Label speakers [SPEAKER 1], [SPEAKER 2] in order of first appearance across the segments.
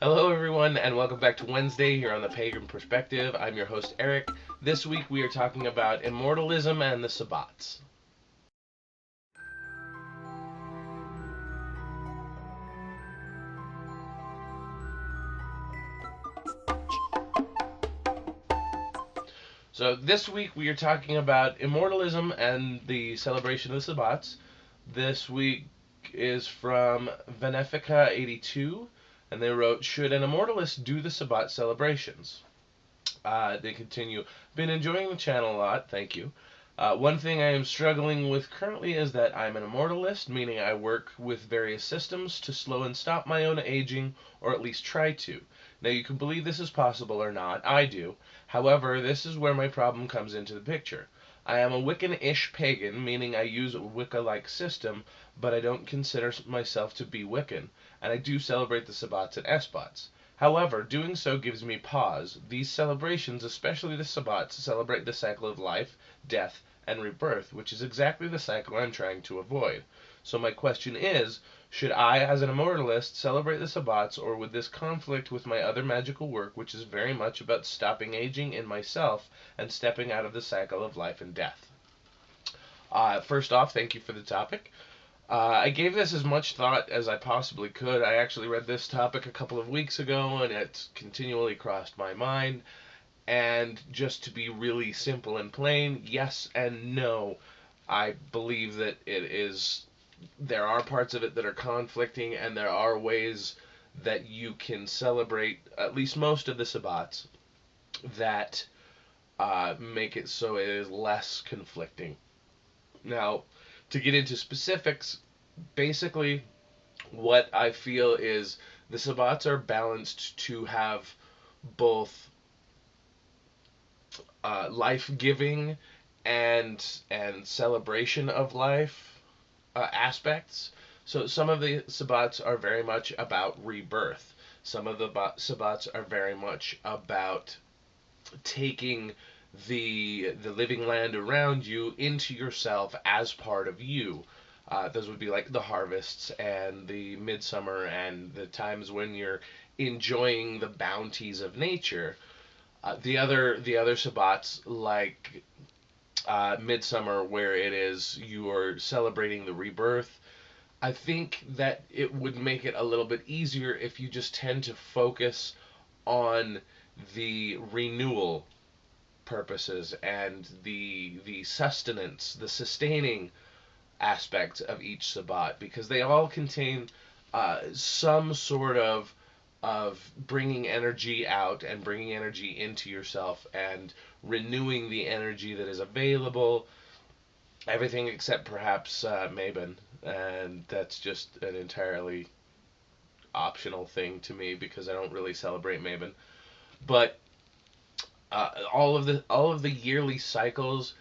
[SPEAKER 1] Hello, everyone, and welcome back to Wednesday here on the Pagan Perspective. I'm your host, Eric. This week we are talking about Immortalism and the Sabbats. So, this week we are talking about Immortalism and the celebration of the Sabbats. This week is from Venefica 82, and they wrote, "Should an Immortalist do the Sabbat celebrations?" They continue, "Been enjoying the channel a lot, thank you. One thing I am struggling with currently is that I'm an immortalist, meaning I work with various systems to slow and stop my own aging, or at least try to. Now you can believe this is possible or not, I do. However, this is where my problem comes into the picture. I am a Wiccan-ish pagan, meaning I use a Wicca-like system, but I don't consider myself to be Wiccan, and I do celebrate the Sabbats and Esbats. However, doing so gives me pause. These celebrations, especially the Sabbats, celebrate the cycle of life, death, and rebirth, which is exactly the cycle I'm trying to avoid. So my question is, should I, as an immortalist, celebrate the Sabbats, or would this conflict with my other magical work, which is very much about stopping aging in myself and stepping out of the cycle of life and death?" First off, thank you for the topic. I gave this as much thought as I possibly could. I actually read this topic a couple of weeks ago, and it's continually crossed my mind. And just to be really simple and plain, yes and no. I believe that there are parts of it that are conflicting, and there are ways that you can celebrate at least most of the Sabbats that make it so it is less conflicting. Now, to get into specifics, basically what I feel is the Sabbats are balanced to have both life-giving and celebration of life aspects. So some of the Sabbats are very much about rebirth. Some of the Sabbats are very much about taking the living land around you into yourself as part of you. Those would be like the harvests and the midsummer and the times when you're enjoying the bounties of nature. The other Sabbats, like midsummer, where it is you are celebrating the rebirth. I think that it would make it a little bit easier if you just tend to focus on the renewal purposes and the sustenance, the sustaining aspects of each Sabbat, because they all contain some sort of bringing energy out and bringing energy into yourself and renewing the energy that is available. Everything except perhaps Mabon, and that's just an entirely optional thing to me because I don't really celebrate Mabon. But all of the yearly cycles,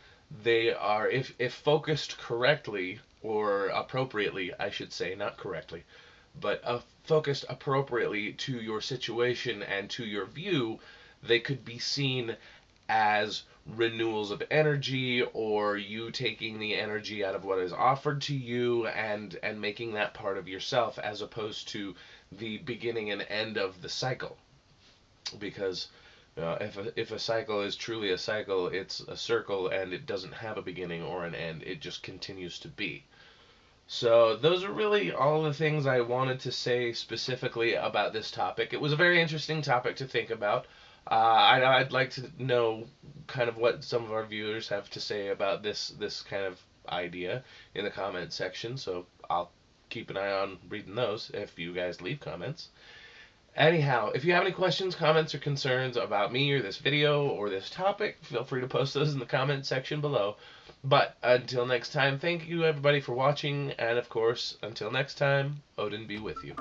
[SPEAKER 1] they are, if focused correctly or appropriately, I should say, not correctly, but focused appropriately to your situation and to your view, they could be seen as renewals of energy, or you taking the energy out of what is offered to you and making that part of yourself, as opposed to the beginning and end of the cycle. Because if a cycle is truly a cycle, it's a circle and it doesn't have a beginning or an end. It just continues to be. So those are really all the things I wanted to say specifically about this topic. It was a very interesting topic to think about. I'd like to know kind of what some of our viewers have to say about this kind of idea in the comment section. So I'll keep an eye on reading those if you guys leave comments. Anyhow, if you have any questions, comments, or concerns about me or this video or this topic, feel free to post those in the comment section below. But until next time, thank you everybody for watching, and of course, until next time, Odin be with you.